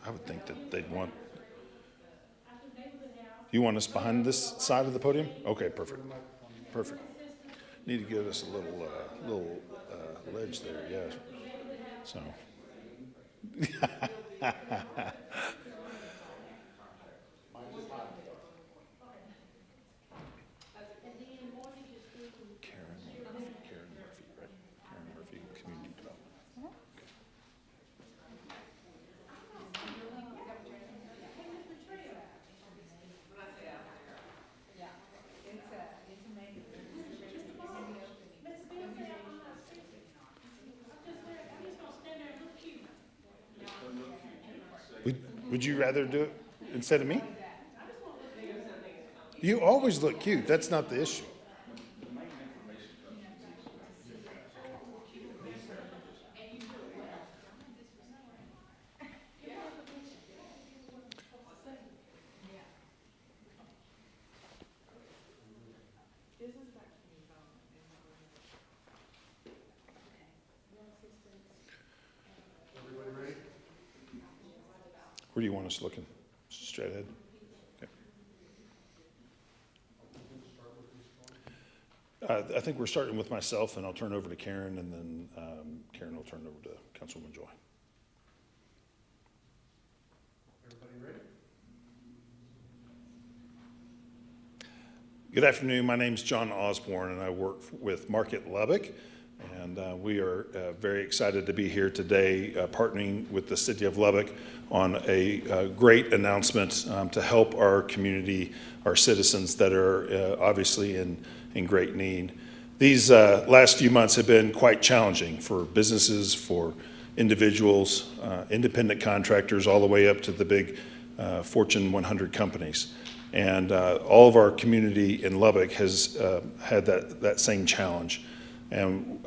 I would think that they'd want. You want us behind this side of the podium? Okay, perfect. Perfect. Need to give us a little ledge there, yes. So. Karen Murphy, right? Karen Murphy, Community Development. Would you rather do it instead of me? You always look cute. That's not the issue. Where do you want us looking? Straight ahead? Okay. I think we're starting with myself, and I'll turn over to Karen, and then Karen will turn over to Councilwoman Joy. Everybody ready? Good afternoon. My name is John Osborne, and I work with Market Lubbock. And we are very excited to be here today partnering with the City of Lubbock on a great announcement to help our community, our citizens that are obviously in great need. These last few months have been quite challenging for businesses, for individuals, independent contractors, all the way up to the big Fortune 100 companies. And all of our community in Lubbock has had that same challenge. And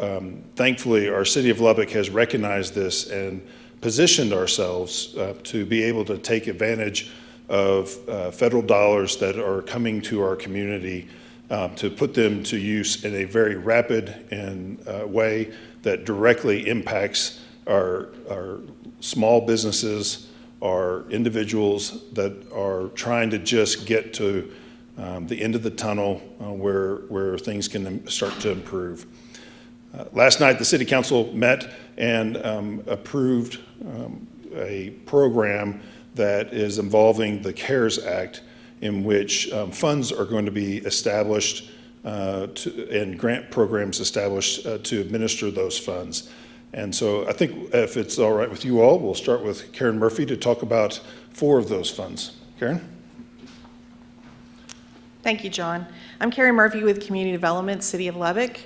thankfully, our City of Lubbock has recognized this and positioned ourselves to be able to take advantage of federal dollars that are coming to our community to put them to use in a very rapid and way that directly impacts our small businesses, our individuals that are trying to just get to the end of the tunnel where things can start to improve. Last night, the City Council met and approved a program that is involving the CARES Act, in which funds are going to be established and grant programs established to administer those funds. And so I think if it's all right with you all, we'll start with Karen Murphy to talk about 4 of those funds. Karen? Thank you, John. I'm Karen Murphy with Community Development, City of Lubbock.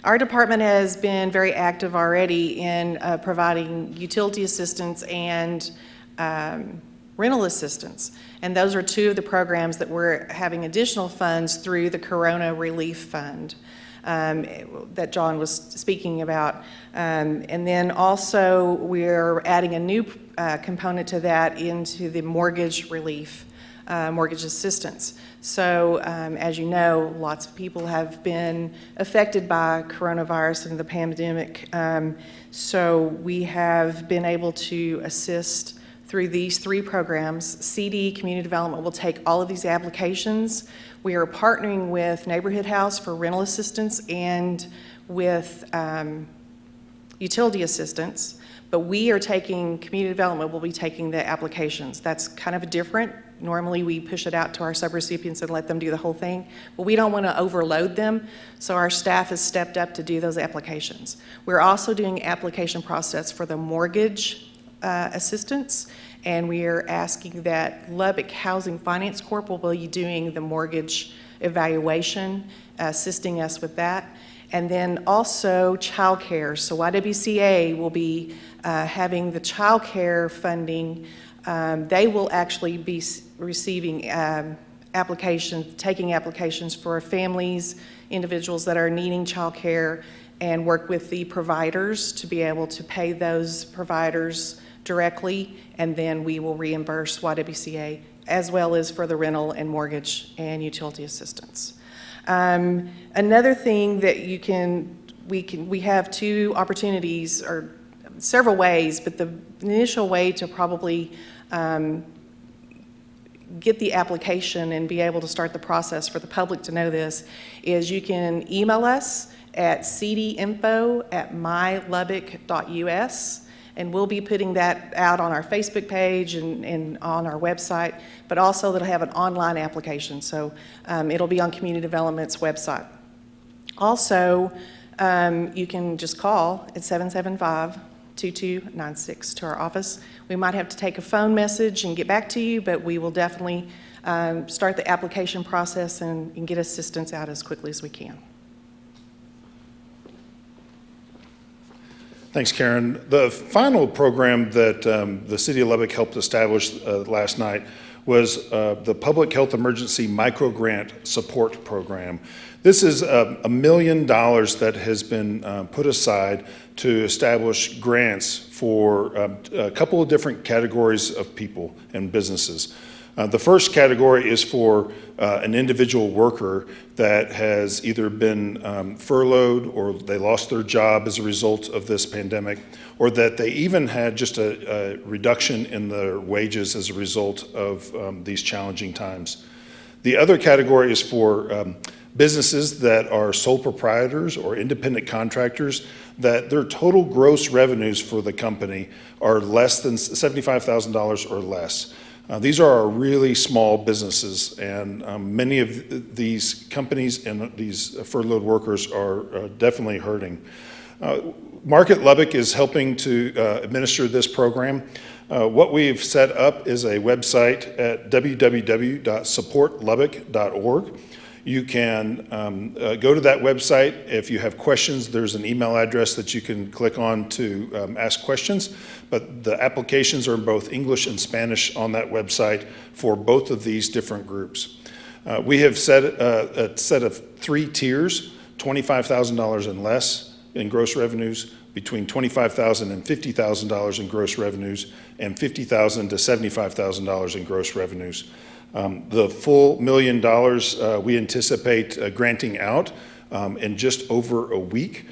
Our department has been very active already in providing utility assistance and rental assistance. And those are 2 of the programs that we're having additional funds through the Corona Relief Fund that John was speaking about. And then also we're adding a new component to that into the mortgage relief, mortgage assistance. So as you know, lots of people have been affected by coronavirus and the pandemic. So we have been able to assist through these 3 programs. CD, Community Development, will take all of these applications. We are partnering with Neighborhood House for rental assistance and with utility assistance. But we are taking, Community Development will be taking the applications. That's kind of different. Normally we push it out to our subrecipients and let them do the whole thing. But we don't want to overload them, so our staff has stepped up to do those applications. We're also doing application process for the mortgage assistance, and we are asking that Lubbock Housing Finance Corp will be doing the mortgage evaluation, assisting us with that. And then also childcare. So YWCA will be having the childcare funding. They will actually be receiving taking applications for families, individuals that are needing childcare, and work with the providers to be able to pay those providers directly, and then we will reimburse YWCA, as well as for the rental and mortgage and utility assistance. Another thing that we have 2 opportunities or several ways, but the initial way to probably get the application and be able to start the process for the public to know this is you can email us at cdinfo@mylubbock.us, and we'll be putting that out on our Facebook page and on our website, but also that'll have an online application, so it'll be on Community Development's website. Also, you can just call at 775-2296 to our office. We might have to take a phone message and get back to you, but we will definitely start the application process and get assistance out as quickly as we can. Thanks, Karen. The final program that the City of Lubbock helped establish last night was the Public Health Emergency Micro Grant Support Program. This is $1 million that has been put aside to establish grants for a couple of different categories of people and businesses. The first category is for an individual worker that has either been furloughed or they lost their job as a result of this pandemic, or that they even had just a reduction in their wages as a result of these challenging times. The other category is for businesses that are sole proprietors or independent contractors that their total gross revenues for the company are less than $75,000 or less. These are our really small businesses, and many of these companies and these furloughed workers are definitely hurting. Market Lubbock is helping to administer this program. What we've set up is a website at www.supportlubbock.org. You can go to that website. If you have questions, there's an email address that you can click on to ask questions. But the applications are in both English and Spanish on that website for both of these different groups. We have set a set of 3 tiers, $25,000 and less in gross revenues, between $25,000 and $50,000 in gross revenues, and $50,000 to $75,000 in gross revenues. The full $1 million we anticipate granting out in just over a week.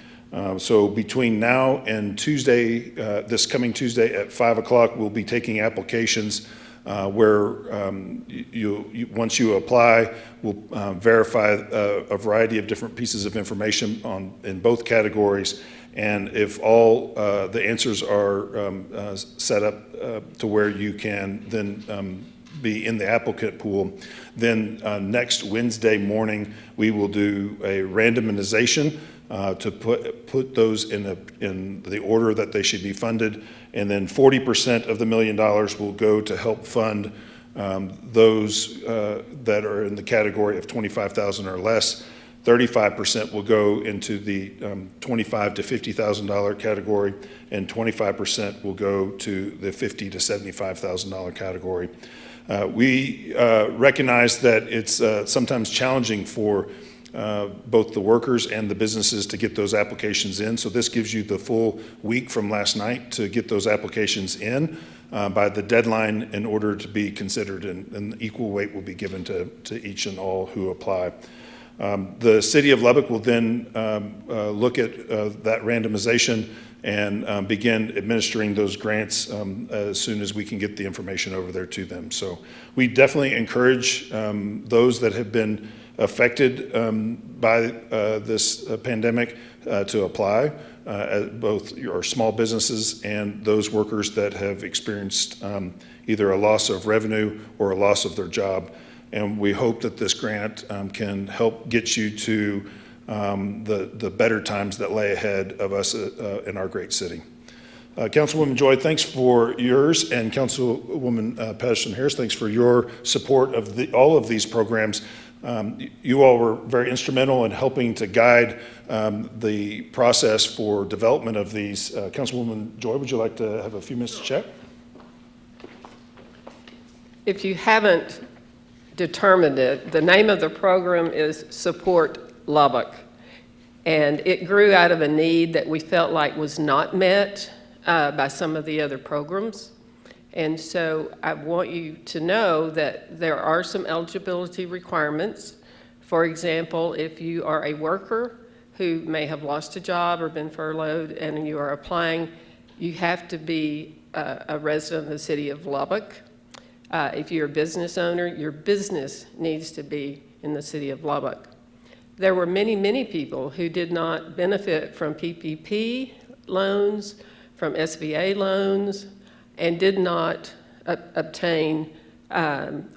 So between now and Tuesday, this coming Tuesday at 5 o'clock, we'll be taking applications where once you apply, we'll verify a variety of different pieces of information in both categories. And if all the answers are set up to where you can then be in the applicant pool, then next Wednesday morning we will do a randomization to put those in the order that they should be funded, and then 40% of the $1 million will go to help fund those that are in the category of $25,000 or less. 35% will go into the $25,000 to $50,000 category, and 25% will go to the $50,000 to $75,000 category. We recognize that it's sometimes challenging for both the workers and the businesses to get those applications in. So this gives you the full week from last night to get those applications in by the deadline in order to be considered, and equal weight will be given to each and all who apply. The City of Lubbock will then look at that randomization and begin administering those grants as soon as we can get the information over there to them. So we definitely encourage those that have been affected by this pandemic to apply, both your small businesses and those workers that have experienced either a loss of revenue or a loss of their job. And we hope that this grant can help get you to the better times that lay ahead of us in our great city. Councilwoman Joy, thanks for yours, and Councilwoman Patterson-Harris, thanks for your support of all of these programs. You all were very instrumental in helping to guide the process for development of these. Councilwoman Joy, would you like to have a few minutes to chat? If you haven't determined it, the name of the program is Support Lubbock, and it grew out of a need that we felt like was not met by some of the other programs. And so I want you to know that there are some eligibility requirements. For example, if you are a worker who may have lost a job or been furloughed and you are applying, You have to be a resident of the city of Lubbock. If you're a business owner, your business needs to be in the city of Lubbock. There were many, many people who did not benefit from PPP loans, from SBA loans, and did not obtain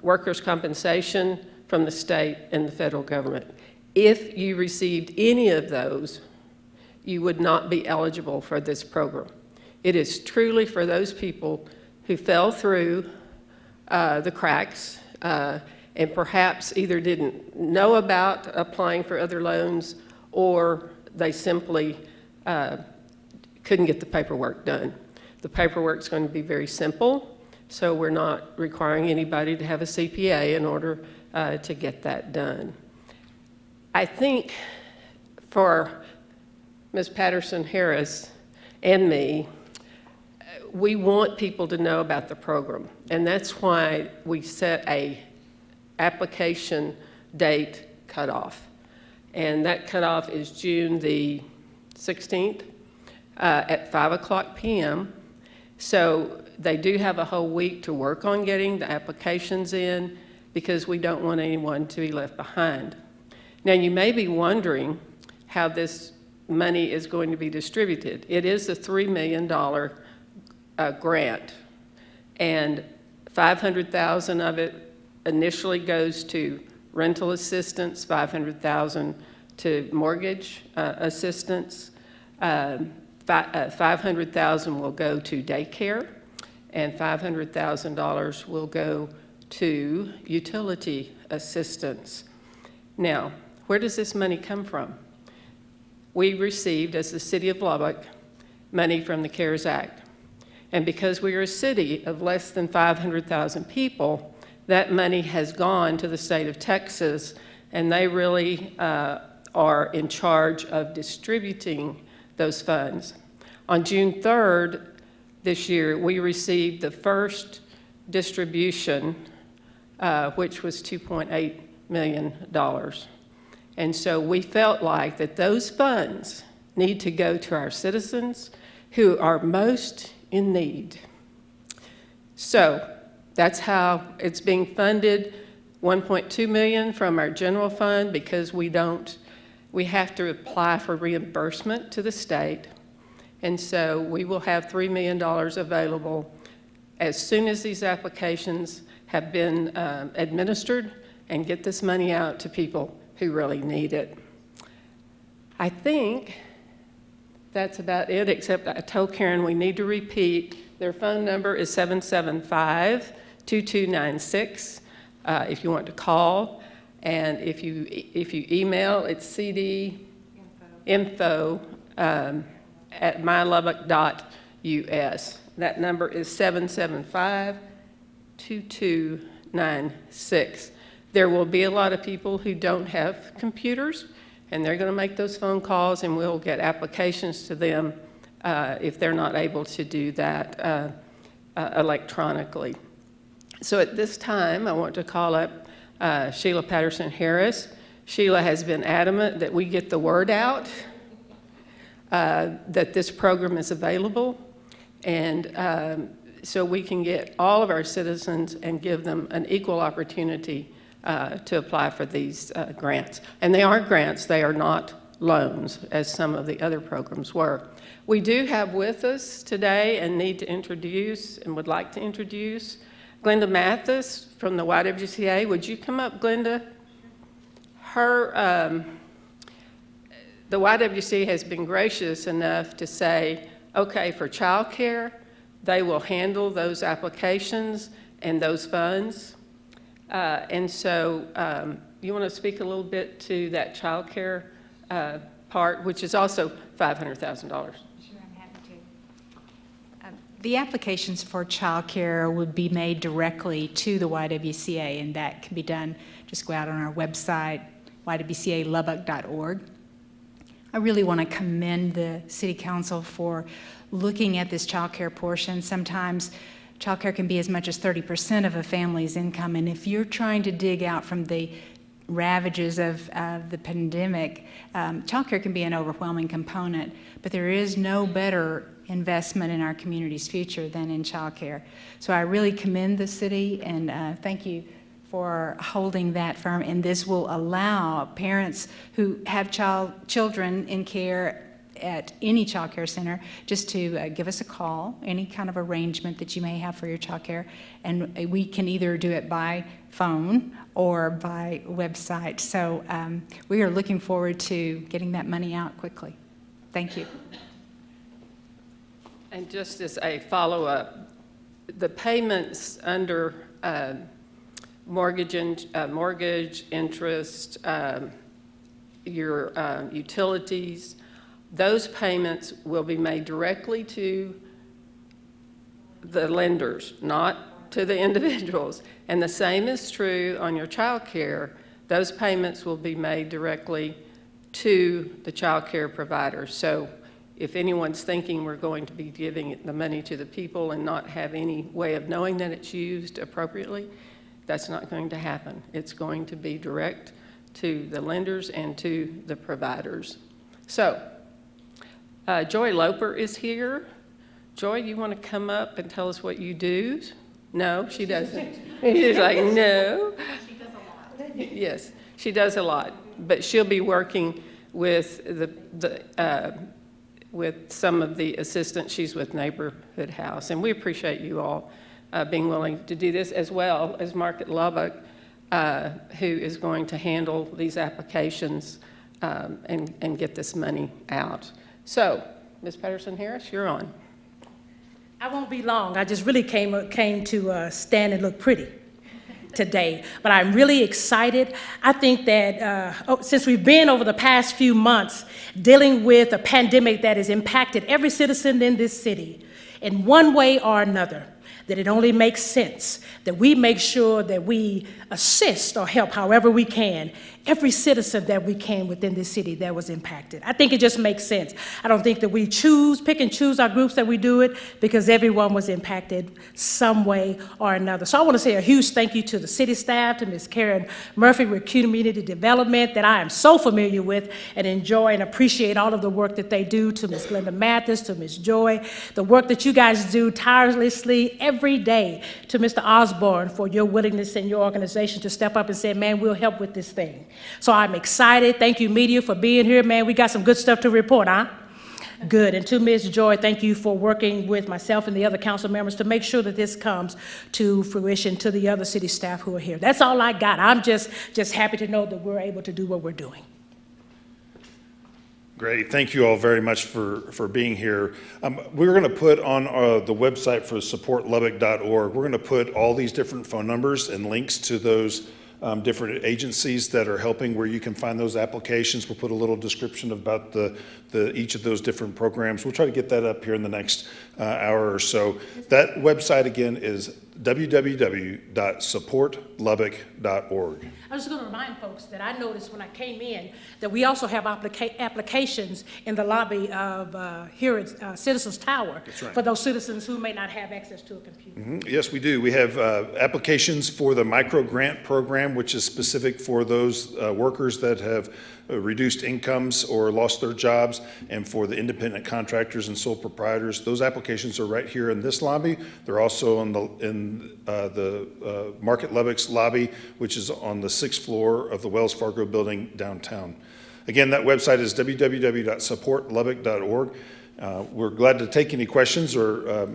workers' compensation from the state and the federal government. If you received any of those, you would not be eligible for this program. It is truly for those people who fell through the cracks and perhaps either didn't know about applying for other loans, or they simply couldn't get the paperwork done. The paperwork's going to be very simple, so we're not requiring anybody to have a CPA in order to get that done. I think for Ms. Patterson-Harris and me, we want people to know about the program, and that's why we set a application date cutoff. And that cutoff is June the 16th at 5:00 p.m. So they do have a whole week to work on getting the applications in, because we don't want anyone to be left behind. Now, you may be wondering how this money is going to be distributed. It is a $3 million grant, and $500,000 of it initially goes to rental assistance, $500,000 to mortgage assistance, $500,000 will go to daycare, and $500,000 will go to utility assistance. Now, where does this money come from? We received, as the city of Lubbock, money from the CARES Act. And because we are a city of less than 500,000 people, that money has gone to the state of Texas, and they really are in charge of distributing those funds. On June 3rd this year, we received the first distribution, which was $2.8 million. And so we felt like that those funds need to go to our citizens who are most in need. So that's how it's being funded. $1.2 million from our general fund, because we have to apply for reimbursement to the state. And so we will have $3 million available as soon as these applications have been administered, and get this money out to people who really need it. I think that's about it, except I told Karen we need to repeat. Their phone number is 775-2296 if you want to call. And if you email, it's cdinfo at mylubbock.us. That number is 775-2296. There will be a lot of people who don't have computers, and they're going to make those phone calls, and we'll get applications to them if they're not able to do that electronically. So at this time, I want to call up Sheila Patterson-Harris. Sheila has been adamant that we get the word out, that this program is available, and so we can get all of our citizens and give them an equal opportunity to apply for these grants. And they are grants, they are not loans, as some of the other programs were. We do have with us today and need to introduce, and would like to introduce, Glenda Mathis from the YWCA. Would you come up, Glenda? The YWCA has been gracious enough to say, okay, for child care, they will handle those applications and those funds. And so you want to speak a little bit to that child care part, which is also $500,000. Sure, I'm happy to. The applications for child care would be made directly to the YWCA, and that can be done. Just go out on our website, ywcalubbock.org. I really want to commend the City Council for looking at this child care portion. Sometimes child care can be as much as 30% of a family's income, and if you're trying to dig out from the ravages of the pandemic, child care can be an overwhelming component, but there is no better investment in our community's future than in childcare. So I really commend the city, and thank you for holding that firm. And this will allow parents who have children in care at any child care center just to give us a call, any kind of arrangement that you may have for your child care, and we can either do it by phone or by website. So we are looking forward to getting that money out quickly. Thank you. And just as a follow-up, the payments under mortgage interest, your utilities, those payments will be made directly to the lenders, not to the individuals. And the same is true on your child care. Those payments will be made directly to the child care providers. So if anyone's thinking we're going to be giving the money to the people and not have any way of knowing that it's used appropriately, that's not going to happen. It's going to be direct to the lenders and to the providers. So, Joy Loper is here. Joy, you want to come up and tell us what you do? No, she doesn't. She's like, no. She does a lot. Yes, she does a lot, but she'll be working with with some of the assistants. She's with Neighborhood House, and we appreciate you all being willing to do this, as well as Market Lubbock, who is going to handle these applications and get this money out. So, Ms. Patterson-Harris, you're on. I won't be long. I just really came to stand and look pretty today, but I'm really excited. I think that since we've been over the past few months dealing with a pandemic that has impacted every citizen in this city in one way or another, that it only makes sense that we make sure that we assist or help however we can every citizen that we can within this city that was impacted. I think it just makes sense. I don't think that we pick and choose our groups that we do it, because everyone was impacted some way or another. So I want to say a huge thank you to the city staff, to Ms. Karen Murphy with Community Development, that I am so familiar with and enjoy and appreciate all of the work that they do, to Ms. Glenda Mathis, to Ms. Joy, the work that you guys do tirelessly every day, to Mr. Osborne for your willingness and your organization to step up and say, man, we'll help with this thing. So I'm excited. Thank you, media, for being here. Man, we got some good stuff to report, huh? Good. And to Ms. Joy, thank you for working with myself and the other council members to make sure that this comes to fruition, to the other city staff who are here. That's all I got. I'm just happy to know that we're able to do what we're doing. Great. Thank you all very much for being here. We're going to put on the website for supportlubbock.org, we're going to put all these different phone numbers and links to those different agencies that are helping, where you can find those applications. We'll put a little description about each of those different programs. We'll try to get that up here in the next hour or so. That website again is www.supportlubbock.org. I was just going to remind folks that I noticed when I came in that we also have applications in the lobby of here at Citizens Tower. That's right. For those citizens who may not have access to a computer. Mm-hmm. Yes, we do. We have applications for the micro grant program, which is specific for those workers that have reduced incomes or lost their jobs, and for the independent contractors and sole proprietors. Those applications are right here in this lobby. They're also in the Market Lubbock's lobby, which is on the 6th floor of the Wells Fargo building downtown. Again, that website is www.supportlubbock.org. We're glad to take any questions or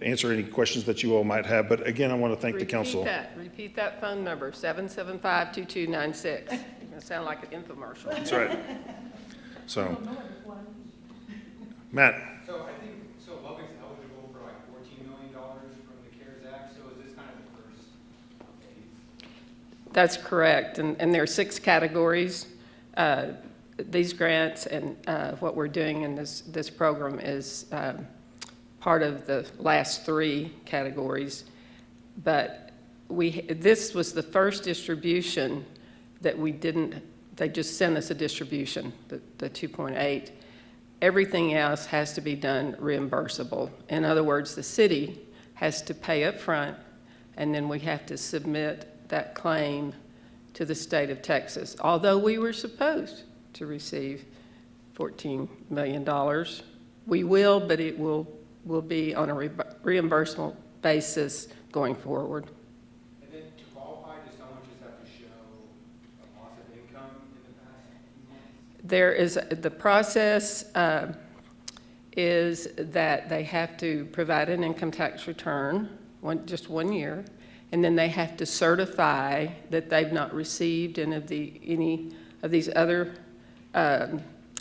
answer any questions that you all might have. But again, I want to thank the council. Repeat that phone number, 775-2296. You're going to sound like an infomercial. That's right. So, Matt. So I think, Lubbock's eligible for like $14 million from the CARES Act, so is this kind of the first phase? That's correct, and there are 6 categories. These grants and what we're doing in this program is part of the last 3 categories. But this was the first distribution that we didn't, they just sent us a distribution, the 2.8. Everything else has to be done reimbursable. In other words, the city has to pay up front, and then we have to submit that claim to the state of Texas. Although we were supposed to receive $14 million, We will, but it will be on a reimbursable basis going forward. And then to qualify, does someone just have to show a loss of income in the past few months? There is, the process is that they have to provide an income tax return, just 1 year, and then they have to certify that they've not received any of these other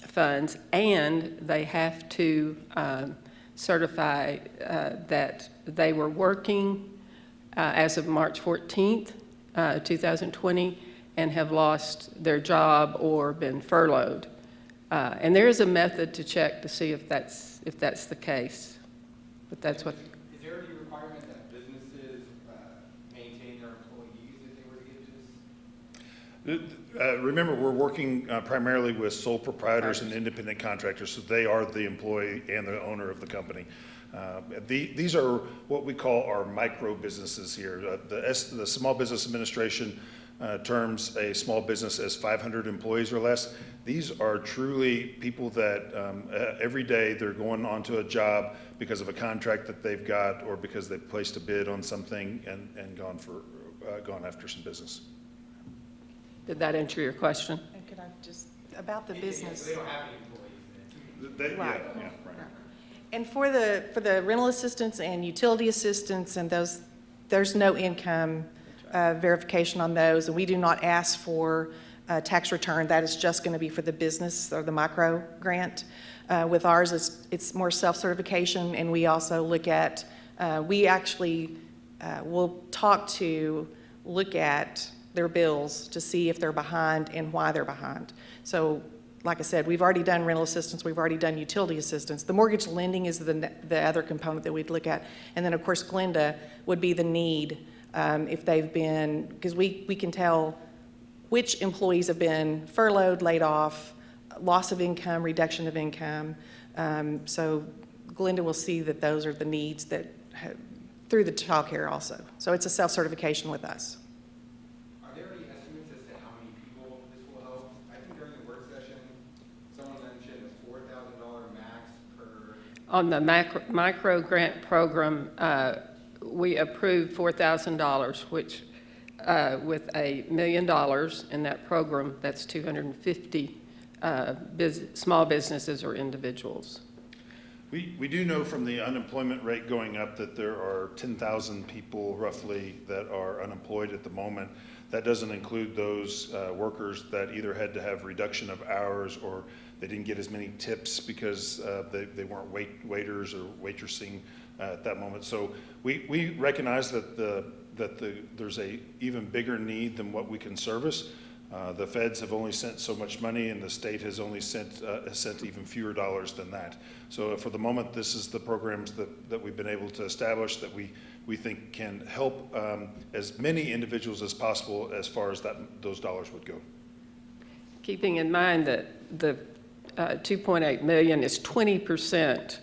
funds, and they have to certify that they were working as of March 14th, 2020, and have lost their job or been furloughed. And there is a method to check to see if that's the case. But that's what. Is there any requirement that businesses maintain their employees if they were to get this? Remember, we're working primarily with sole proprietors and independent contractors, so they are the employee and the owner of the company. These are what we call our micro businesses here. The Small Business Administration terms a small business as 500 employees or less. These are truly people that every day they're going onto a job because of a contract that they've got or because they've placed a bid on something and gone after some business. Did that answer your question? And could I just, about the business? They don't have any employees then. Right. Yeah, right. And for the rental assistance and utility assistance and those, there's no income verification on those, and we do not ask for a tax return. That is just going to be for the business or the micro grant. With ours, it's more self-certification, and we also look at, we actually will look at their bills to see if they're behind and why they're behind. So, like I said, we've already done rental assistance, we've already done utility assistance. The mortgage lending is the other component that we'd look at. And then, of course, Glenda would be the need if they've been, because we can tell which employees have been furloughed, laid off, loss of income, reduction of income. So Glenda will see that those are the needs that through the child care also. So it's a self-certification with us. Are there any estimates as to how many people this will help? I think during the work session, someone mentioned a $4,000 max per. On the micro grant program, we approved $4,000, which with $1 million in that program, that's 250 small businesses or individuals. We do know from the unemployment rate going up that there are 10,000 people roughly that are unemployed at the moment. That doesn't include those workers that either had to have reduction of hours or they didn't get as many tips because they weren't waiters or waitressing at that moment. So we recognize that there's a even bigger need than what we can service. The feds have only sent so much money, and the state has only sent even fewer dollars than that. So for the moment, this is the programs that we've been able to establish that we think can help as many individuals as possible as far as those dollars would go. Keeping in mind that the 2.8 million is 20%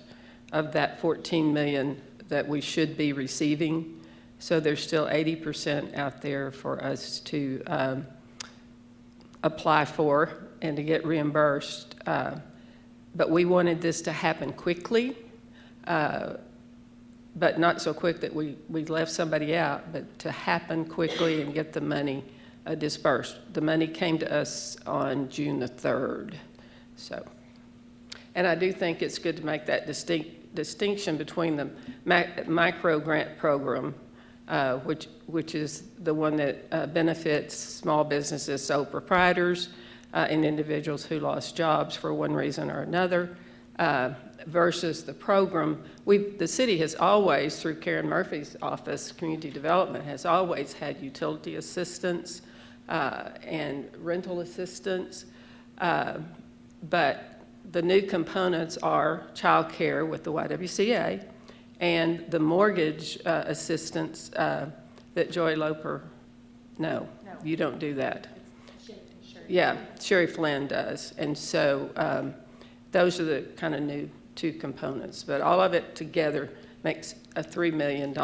of that 14 million that we should be receiving. So there's still 80% out there for us to apply for and to get reimbursed. But we wanted this to happen quickly, but not so quick that we left somebody out, but to happen quickly and get the money dispersed. The money came to us on June the 3rd. So, and I do think it's good to make that distinction between the micro grant program, which is the one that benefits small businesses, sole proprietors, and individuals who lost jobs for one reason or another, versus the program. The city has always, through Karen Murphy's office, Community Development, has always had utility assistance and rental assistance, but the new components are child care with the YWCA and the mortgage assistance that Joy Loper, no, you don't do that. Yeah, Sherry Flynn does. And so those are the kind of new two components. But all of it together makes a $3 million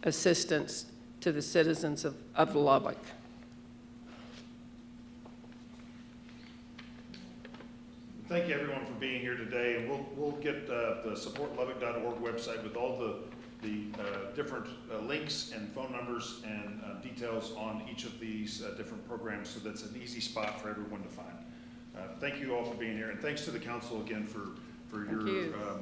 assistance to the citizens of Lubbock. thank you everyone for being here today, and we'll get the supportlubbock.org website with all the different links and phone numbers and details on each of these different programs, so that's an easy spot for everyone to find. Thank you all for being here, and thanks to the council again for your